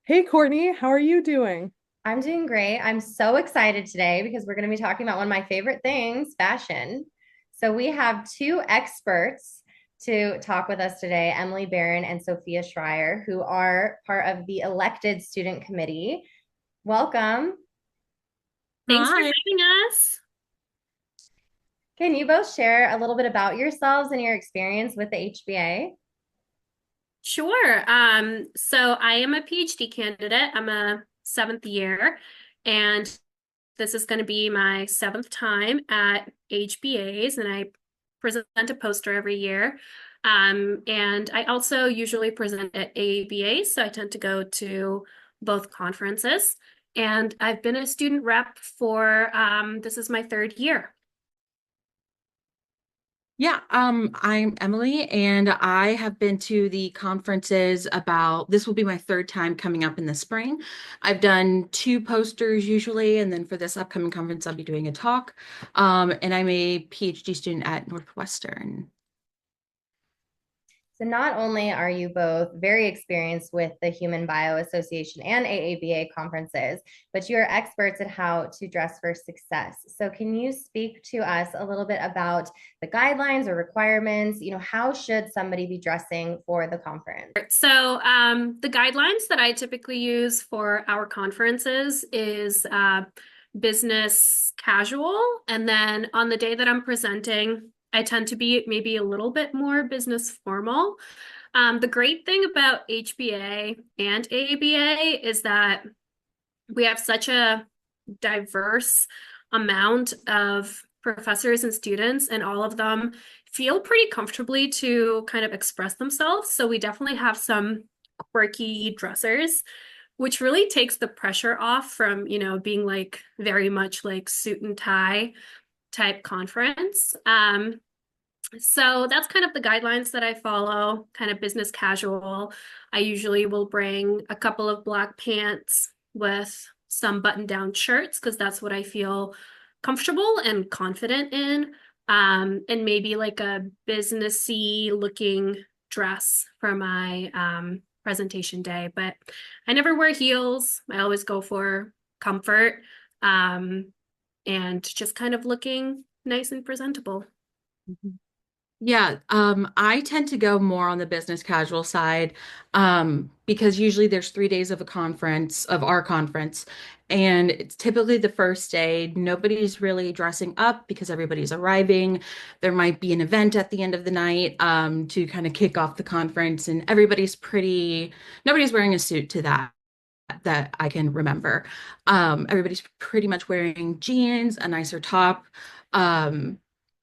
Hey Courtney, how are you doing? I'm doing great. I'm so excited today because we're going to be talking about one of my favorite things, fashion. So we have two experts to talk with us today, Emily Barron and Sofiya Shreyer, who are part of the elected student committee. Welcome. Thanks for Hi. having us. Can you both share a little bit about yourselves and your experience with the HBA? Sure. So I am a PhD candidate. I'm a seventh year, and this is going to be my seventh time at HBAs, and I present a poster every year. And I also usually present at AABAs, so I tend to go to both conferences. And I've been a student rep for this is my third year. Yeah, I'm Emily, and I have been to the conferences this will be my third time coming up in the spring. I've done two posters usually, and then for this upcoming conference, I'll be doing a talk. And I'm a PhD student at Northwestern. So not only are you both very experienced with the Human Bio Association and AABA conferences, but you're experts at how to dress for success. So can you speak to us a little bit about the guidelines or requirements? How should somebody be dressing for the conference? So, the guidelines that I typically use for our conferences is business casual. And then on the day that I'm presenting, I tend to be maybe a little bit more business formal. The great thing about HBA and AABA is that we have such a diverse amount of professors and students, and all of them feel pretty comfortably to kind of express themselves. So we definitely have some quirky dressers, which really takes the pressure off from, being like very much like suit and tie type conference. So that's kind of the guidelines that I follow, kind of business casual. I usually will bring a couple of black pants with some button-down shirts because that's what I feel comfortable and confident in. And maybe like a businessy looking dress for my presentation day. But I never wear heels. I always go for comfort and just kind of looking nice and presentable. Yeah, I tend to go more on the business casual side, because usually there's 3 days of a conference, of our conference, and it's typically the first day. Nobody's really dressing up because everybody's arriving. There might be an event at the end of the night, to kind of kick off the conference, and nobody's wearing a suit to that I can remember. Everybody's pretty much wearing jeans, a nicer top. Um,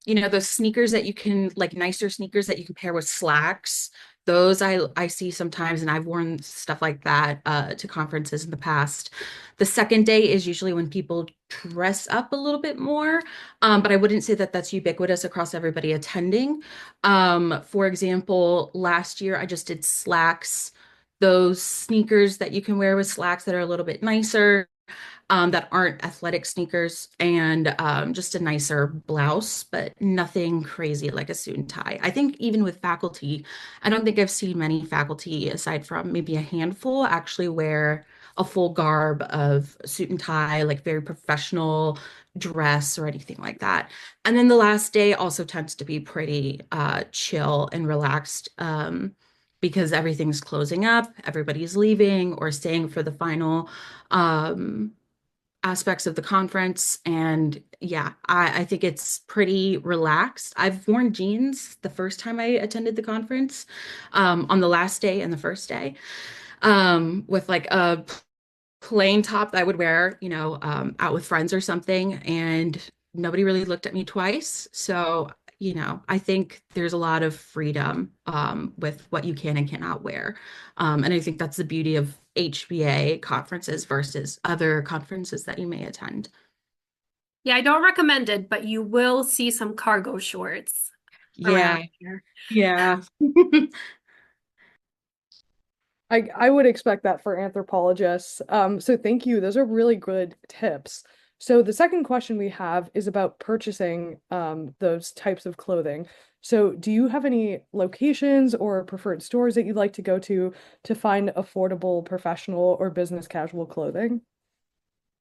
those sneakers that you can, like nicer sneakers that you can pair with slacks. Those I see sometimes, and I've worn stuff like that to conferences in the past. The second day is usually when people dress up a little bit more, but I wouldn't say that that's ubiquitous across everybody attending. For example, last year I just did slacks, those sneakers that you can wear with slacks that are a little bit nicer, that aren't athletic sneakers, and just a nicer blouse, but nothing crazy like a suit and tie. I think even with faculty, I don't think I've seen many faculty, aside from maybe a handful, actually wear a full garb of suit and tie, like very professional dress or anything like that. And then the last day also tends to be pretty chill and relaxed. Because everything's closing up, everybody's leaving or staying for the final um, aspects of the conference. And yeah, I think it's pretty relaxed. I've worn jeans the first time I attended the conference, on the last day and the first day, with like a plain top that I would wear, out with friends or something. And nobody really looked at me twice. So, I think there's a lot of freedom, with what you can and cannot wear. And I think that's the beauty of HBA conferences versus other conferences that you may attend. Yeah, I don't recommend it, but you will see some cargo shorts around Yeah, here. yeah. I would expect that for anthropologists. So thank you. Those are really good tips. So the second question we have is about purchasing those types of clothing. So do you have any locations or preferred stores that you'd like to go to find affordable professional or business casual clothing?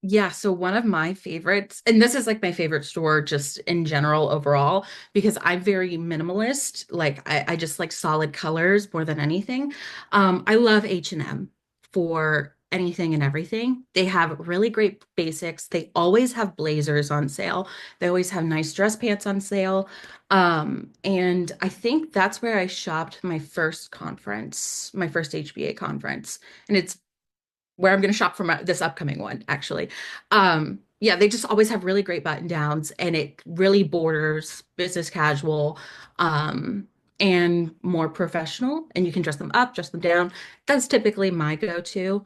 Yeah, so one of my favorites, and this is like my favorite store just in general overall, because I'm very minimalist. Like I just like solid colors more than anything. I love H&M for anything and everything. They have really great basics. They always have blazers on sale. They always have nice dress pants on sale. And I think that's where I shopped my first conference, my first HBA conference. And it's where I'm going to shop for this upcoming one, actually. Yeah, they just always have really great button downs and it really borders business casual, and more professional. And you can dress them up, dress them down. That's typically my go-to.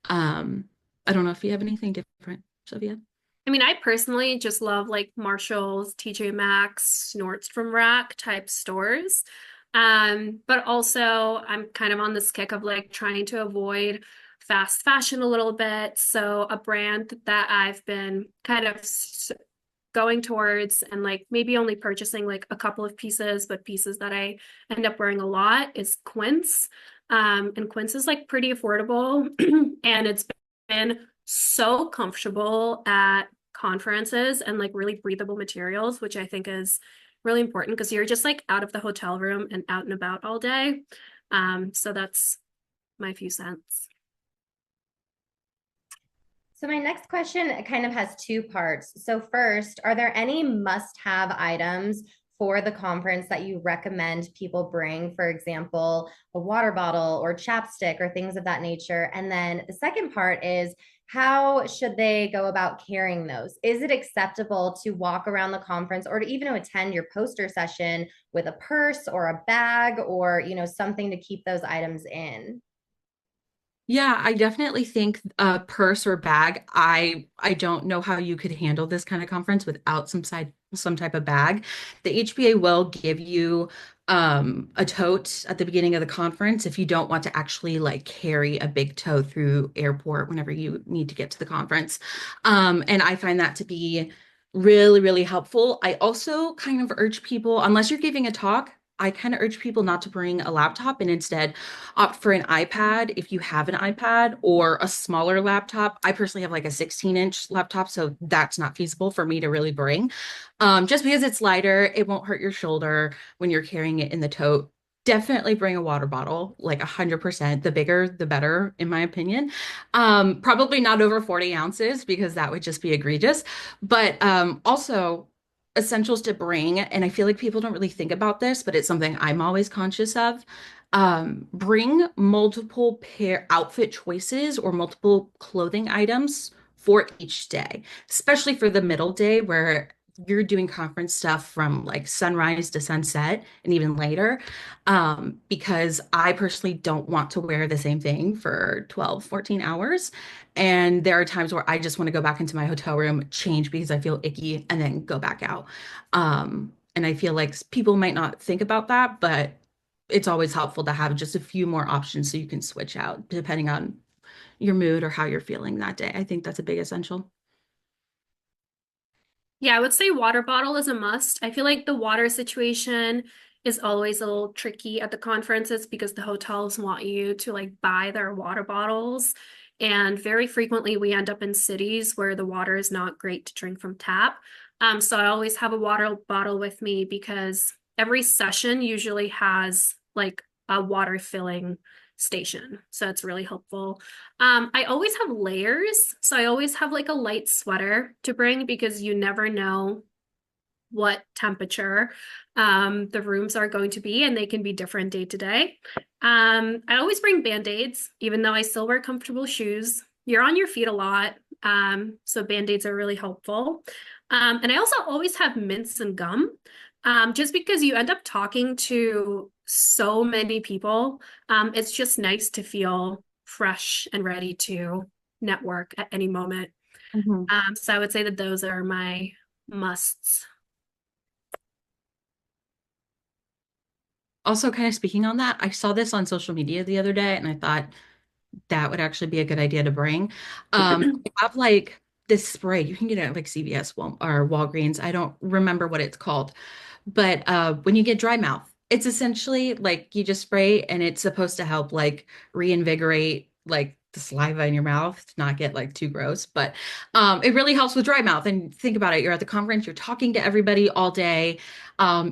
Um, I don't know if you have anything different, Sophia. I mean, I personally just love like Marshalls, TJ Maxx, Nordstrom Rack type stores. But also I'm kind of on this kick of like trying to avoid fast fashion a little bit. So a brand that I've been kind of going towards and like maybe only purchasing like a couple of pieces, but pieces that I end up wearing a lot is Quince. And Quince is like pretty affordable and it's been so comfortable at conferences and like really breathable materials, which I think is really important because you're just like out of the hotel room and out and about all day. So that's my few cents. So my next question kind of has two parts. So first, are there any must-have items for the conference that you recommend people bring? For example, a water bottle or chapstick or things of that nature. And then the second part is how should they go about carrying those? Is it acceptable to walk around the conference or to even to attend your poster session with a purse or a bag or, something to keep those items in? Yeah, I definitely think a purse or bag. I don't know how you could handle this kind of conference without some type of bag. The HBA will give you a tote at the beginning of the conference if you don't want to actually like carry a big tote through airport whenever you need to get to the conference. And I find that to be really, really helpful. I also kind of urge people, unless you're giving a talk, I kind of urge people not to bring a laptop and instead opt for an iPad if you have an iPad or a smaller laptop. I personally have like a 16-inch laptop, so that's not feasible for me to really bring. Just because it's lighter, it won't hurt your shoulder when you're carrying it in the tote. Definitely bring a water bottle, like 100%. The bigger, the better, in my opinion. Probably not over 40 ounces because that would just be egregious. But also, essentials to bring, and I feel like people don't really think about this, but it's something I'm always conscious of. Bring multiple pair outfit choices or multiple clothing items for each day, especially for the middle day where you're doing conference stuff from like sunrise to sunset and even later. Because I personally don't want to wear the same thing for 12, 14 hours. And there are times where I just want to go back into my hotel room, change because I feel icky, and then go back out. And I feel like people might not think about that, but it's always helpful to have just a few more options so you can switch out depending on your mood or how you're feeling that day. I think that's a big essential. Yeah, I would say water bottle is a must. I feel like the water situation is always a little tricky at the conferences because the hotels want you to like buy their water bottles. And very frequently we end up in cities where the water is not great to drink from tap. So I always have a water bottle with me because every session usually has like a water filling station. So it's really helpful. I always have layers. So I always have like a light sweater to bring because you never know what temperature the rooms are going to be, and they can be different day to day. I always bring band-aids, even though I still wear comfortable shoes. You're on your feet a lot, so band-aids are really helpful. And I also always have mints and gum, just because you end up talking to so many people. It's just nice to feel fresh and ready to network at any moment. Mhm. So I would say that those are my musts. Also, kind of speaking on that, I saw this on social media the other day and I thought that would actually be a good idea to bring. They have like this spray. You can get it at like CVS or Walgreens. I don't remember what it's called. But when you get dry mouth, it's essentially like you just spray and it's supposed to help like reinvigorate like the saliva in your mouth to not get like too gross. But it really helps with dry mouth. And think about it, you're at the conference, you're talking to everybody all day.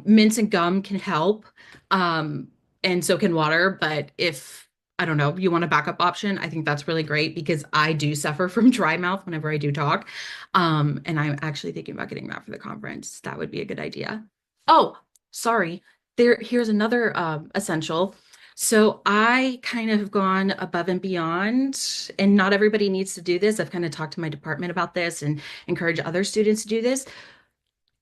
Mints and gum can help. Um, and so can water. But if I don't know, you want a backup option, I think that's really great because I do suffer from dry mouth whenever I do talk. And I'm actually thinking about getting that for the conference. That would be a good idea. Oh, sorry. Here's another essential. So I kind of have gone above and beyond, and not everybody needs to do this. I've kind of talked to my department about this and encourage other students to do this.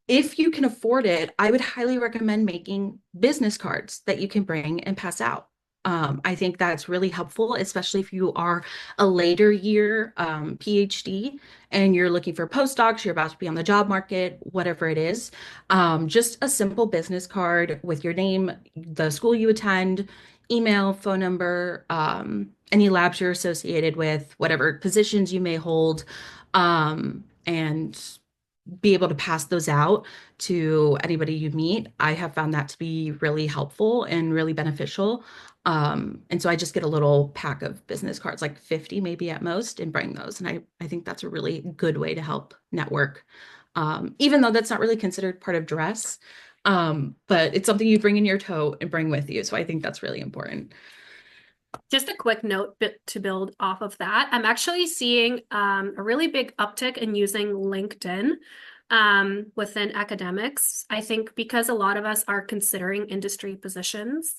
If you can afford it, I would highly recommend making business cards that you can bring and pass out. I think that's really helpful, especially if you are a later year PhD and you're looking for postdocs, you're about to be on the job market, whatever it is. Just a simple business card with your name, the school you attend, email, phone number, any labs you're associated with, whatever positions you may hold, and be able to pass those out to anybody you meet. I have found that to be really helpful and really beneficial. And so I just get a little pack of business cards, like 50 maybe at most, and bring those. And I think that's a really good way to help network, even though that's not really considered part of dress. But it's something you bring in your tote and bring with you. So I think that's really important. Just a quick note to build off of that. I'm actually seeing a really big uptick in using LinkedIn within academics. I think because a lot of us are considering industry positions.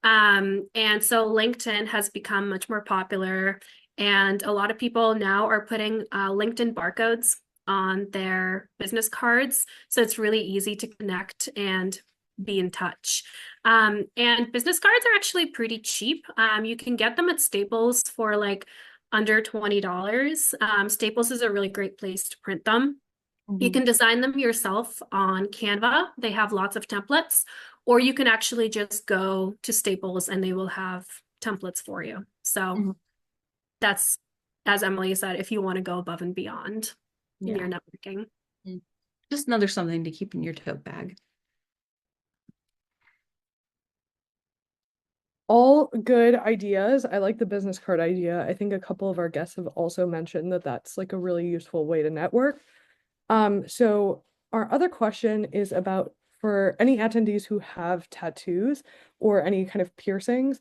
And so LinkedIn has become much more popular. And a lot of people now are putting LinkedIn barcodes on their business cards. So it's really easy to connect and be in touch. And business cards are actually pretty cheap. You can get them at Staples for like under $20. Staples is a really great place to print them. You can design them yourself on Canva. They have lots of templates, or you can actually just go to Staples and they will have templates for you. So that's, as Emily said, if you want to go above and beyond in your networking. Just another something to keep in your tote bag. All good ideas. I like the business card idea. I think a couple of our guests have also mentioned that that's like a really useful way to network. So our other question is about for any attendees who have tattoos or any kind of piercings,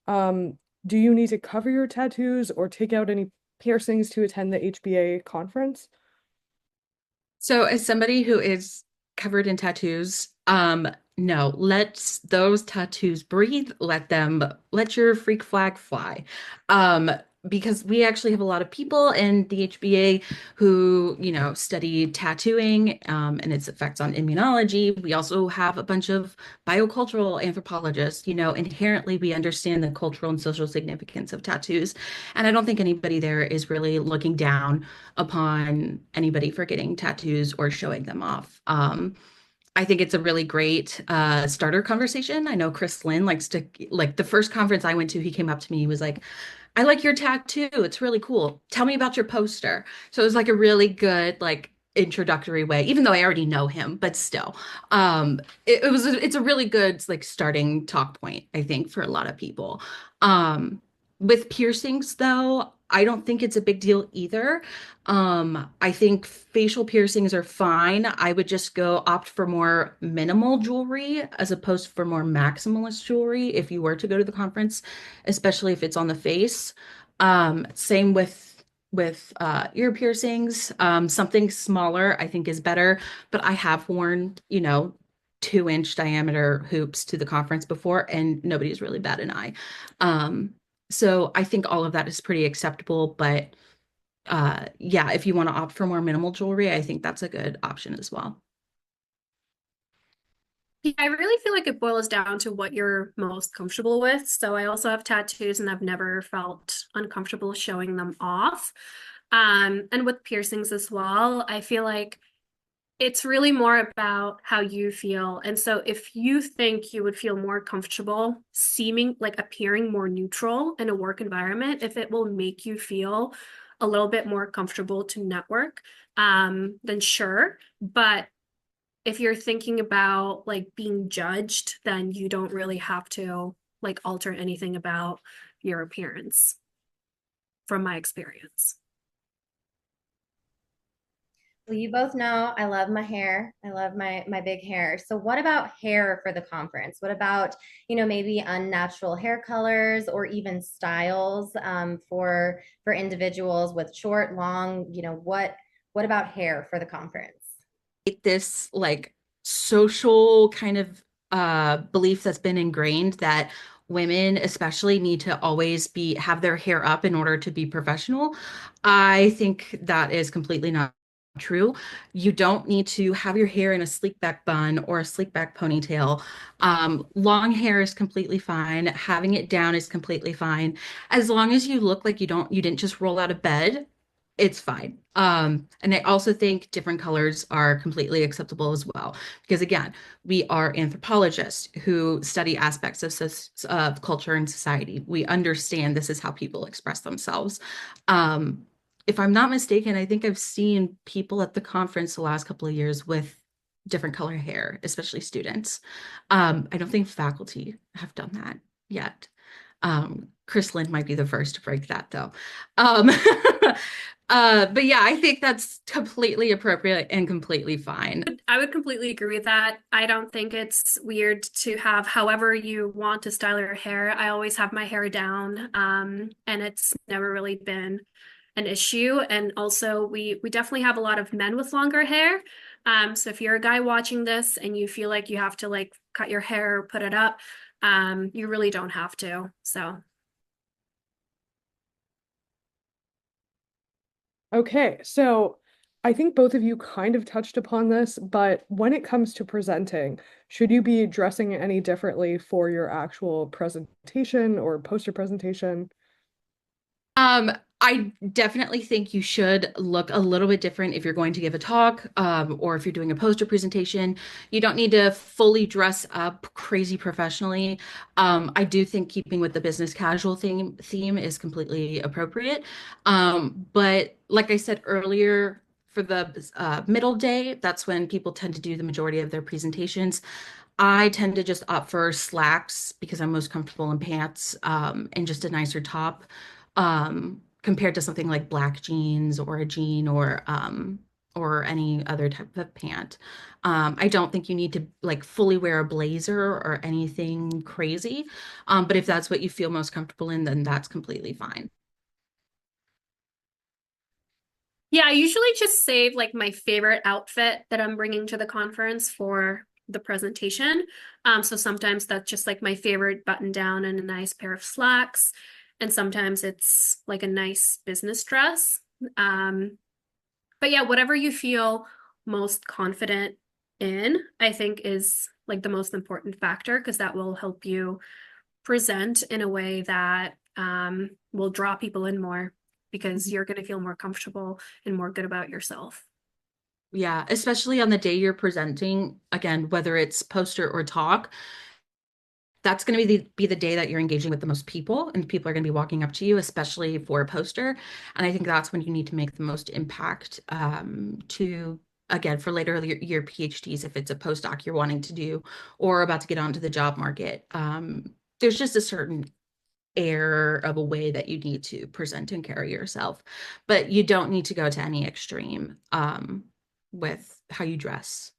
do you need to cover your tattoos or take out any piercings to attend the HBA conference? So as somebody who is covered in tattoos, no, let those tattoos breathe. Let your freak flag fly. Because we actually have a lot of people in the HBA who, study tattooing, and its effects on immunology. We also have a bunch of biocultural anthropologists. Inherently we understand the cultural and social significance of tattoos. And I don't think anybody there is really looking down upon anybody for getting tattoos or showing them off. I think it's a really great starter conversation. I know Chris Lynn likes to, like the first conference I went to, he came up to me, he was like, I like your tattoo. It's really cool. Tell me about your poster. So it was like a really good, like introductory way, even though I already know him, but still, it's a really good like starting talk point, I think, for a lot of people. With piercings though, I don't think it's a big deal either. I think facial piercings are fine. I would just go opt for more minimal jewelry as opposed for more maximalist jewelry if you were to go to the conference, especially if it's on the face. Same with ear piercings. Something smaller I think is better, but I have worn, 2-inch diameter hoops to the conference before, and nobody's really bat an eye. So I think all of that is pretty acceptable, but yeah, if you want to opt for more minimal jewelry, I think that's a good option as well. Yeah, I really feel like it boils down to what you're most comfortable with. So I also have tattoos and I've never felt uncomfortable showing them off. And with piercings as well, I feel like it's really more about how you feel. And so if you think you would feel more comfortable seeming like appearing more neutral in a work environment, if it will make you feel a little bit more comfortable to network, then sure. But if you're thinking about like being judged, then you don't really have to like alter anything about your appearance, from my experience. Well, you both know I love my hair. I love my big hair. So what about hair for the conference? What about, maybe unnatural hair colors or even styles for individuals with short, long, what about hair for the conference? This like social kind of belief that's been ingrained that women especially need to always be have their hair up in order to be professional. I think that is completely not true. You don't need to have your hair in a sleek back bun or a sleek back ponytail. Long hair is completely fine. Having it down is completely fine. As long as you look like you didn't just roll out of bed, it's fine. And I also think different colors are completely acceptable as well, because again, we are anthropologists who study aspects of culture and society. We understand this is how people express themselves. If I'm not mistaken, I think I've seen people at the conference the last couple of years with different color hair, especially students. I don't think faculty have done that yet. Chris Lind might be the first to break that though. Um, but yeah, I think that's completely appropriate and completely fine. I would completely agree with that. I don't think it's weird to have however you want to style your hair. I always have my hair down, and it's never really been an issue. And also, we definitely have a lot of men with longer hair. So if you're a guy watching this and you feel like you have to like cut your hair or put it up, you really don't have to. So. Okay, so I think both of you kind of touched upon this, but when it comes to presenting, should you be dressing any differently for your actual presentation or poster presentation? Um, I definitely think you should look a little bit different if you're going to give a talk, or if you're doing a poster presentation. You don't need to fully dress up crazy professionally. I do think keeping with the business casual theme is completely appropriate. But like I said earlier, for the middle day, that's when people tend to do the majority of their presentations. I tend to just opt for slacks because I'm most comfortable in pants, and just a nicer top, compared to something like black jeans or a jean or any other type of pant. I don't think you need to like fully wear a blazer or anything crazy. But if that's what you feel most comfortable in, then that's completely fine. Yeah, I usually just save like my favorite outfit that I'm bringing to the conference for the presentation. So sometimes that's just like my favorite button down and a nice pair of slacks. And sometimes it's like a nice business dress. Um, but yeah, whatever you feel most confident in, I think is like the most important factor because that will help you present in a way that will draw people in more because you're going to feel more comfortable and more good about yourself. Yeah, especially on the day you're presenting, again, whether it's poster or talk, that's going to be the day that you're engaging with the most people, and people are going to be walking up to you, especially for a poster. And I think that's when you need to make the most impact, to again for later year PhDs if it's a postdoc you're wanting to do or about to get onto the job market. There's just a certain air of a way that you need to present and carry yourself, but you don't need to go to any extreme with how you dress.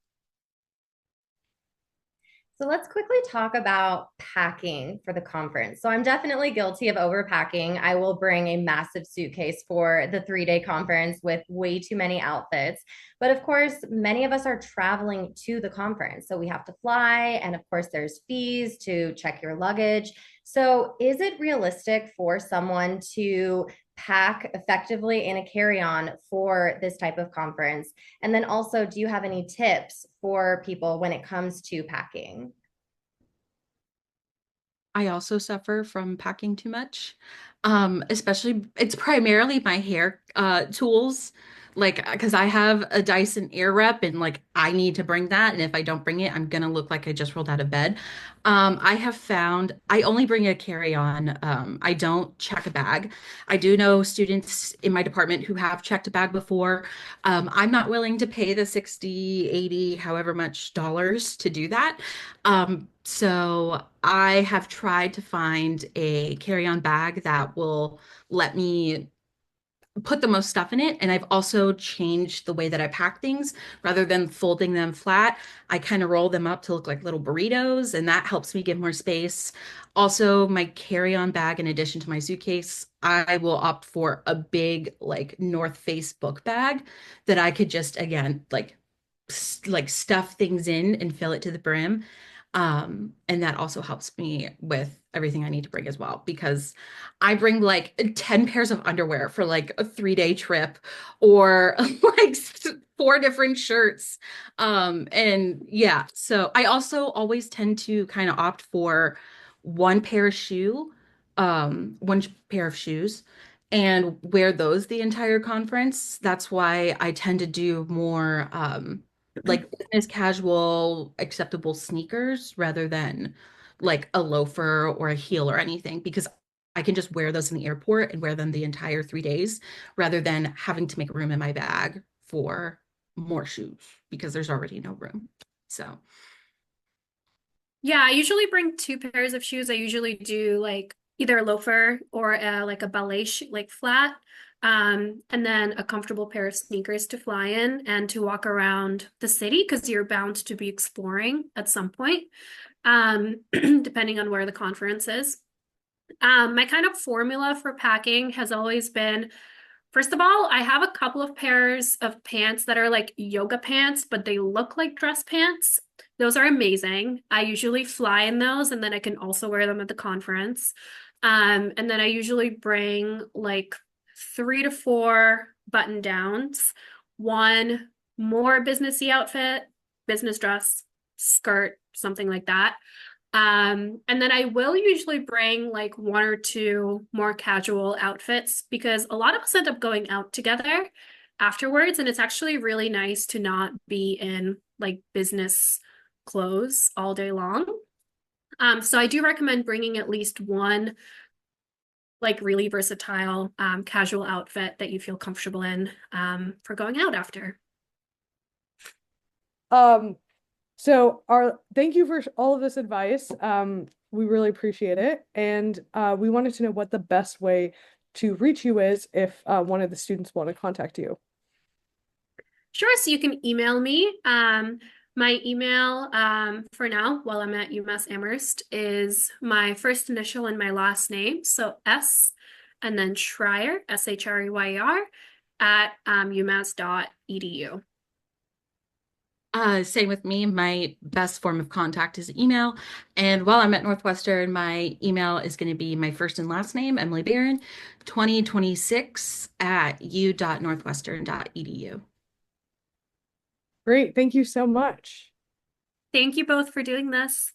So let's quickly talk about packing for the conference. So I'm definitely guilty of overpacking. I will bring a massive suitcase for the 3 day conference with way too many outfits. But of course, many of us are traveling to the conference. So we have to fly. And of course, there's fees to check your luggage. So is it realistic for someone to pack effectively in a carry-on for this type of conference? And then also, do you have any tips for people when it comes to packing? I also suffer from packing too much. Especially it's primarily my hair tools. Like, because I have a Dyson Airwrap and like I need to bring that. And if I don't bring it, I'm gonna look like I just rolled out of bed. I have found I only bring a carry-on. I don't check a bag. I do know students in my department who have checked a bag before. I'm not willing to pay the 60, 80, however much dollars to do that. So I have tried to find a carry-on bag that will let me put the most stuff in it. And I've also changed the way that I pack things. Rather than folding them flat, I kind of roll them up to look like little burritos, and that helps me give more space. Also, my carry-on bag, in addition to my suitcase, I will opt for a big, like, North Face book bag that I could just, again, like stuff things in and fill it to the brim. And that also helps me with everything I need to bring as well, because I bring like 10 pairs of underwear for like a 3-day trip, or like 4 different shirts. And yeah, so I also always tend to kind of opt for one pair of shoes and wear those the entire conference. That's why I tend to do more like business casual, acceptable sneakers rather than like a loafer or a heel or anything, because I can just wear those in the airport and wear them the entire 3 days rather than having to make room in my bag for more shoes because there's already no room. So, Yeah, I usually bring two pairs of shoes. I usually do like either a loafer or like a ballet shoe, like flat, and then a comfortable pair of sneakers to fly in and to walk around the city because you're bound to be exploring at some point, depending on where the conference is. My kind of formula for packing has always been, first of all, I have a couple of pairs of pants that are like yoga pants, but they look like dress pants. Those are amazing. I usually fly in those, and then I can also wear them at the conference. And then I usually bring like 3 to 4 button downs, one more businessy outfit, business dress, skirt, something like that. And then I will usually bring like 1 or 2 more casual outfits because a lot of us end up going out together afterwards, and it's actually really nice to not be in like business clothes all day long. So I do recommend bringing at least one like really versatile casual outfit that you feel comfortable in for going out after. Um, so our thank you for all of this advice. We really appreciate it. And we wanted to know what the best way to reach you is if one of the students want to contact you. Sure, so you can email me. My email for now, while I'm at UMass Amherst, is my first initial and my last name. So S and then Shreyer, Shreyer, at umass.edu. same with me. My best form of contact is email. And while I'm at Northwestern, my email is going to be my first and last name, Emily Barron, 2026 at u.northwestern.edu. Great. Thank you so much. Thank you both for doing this.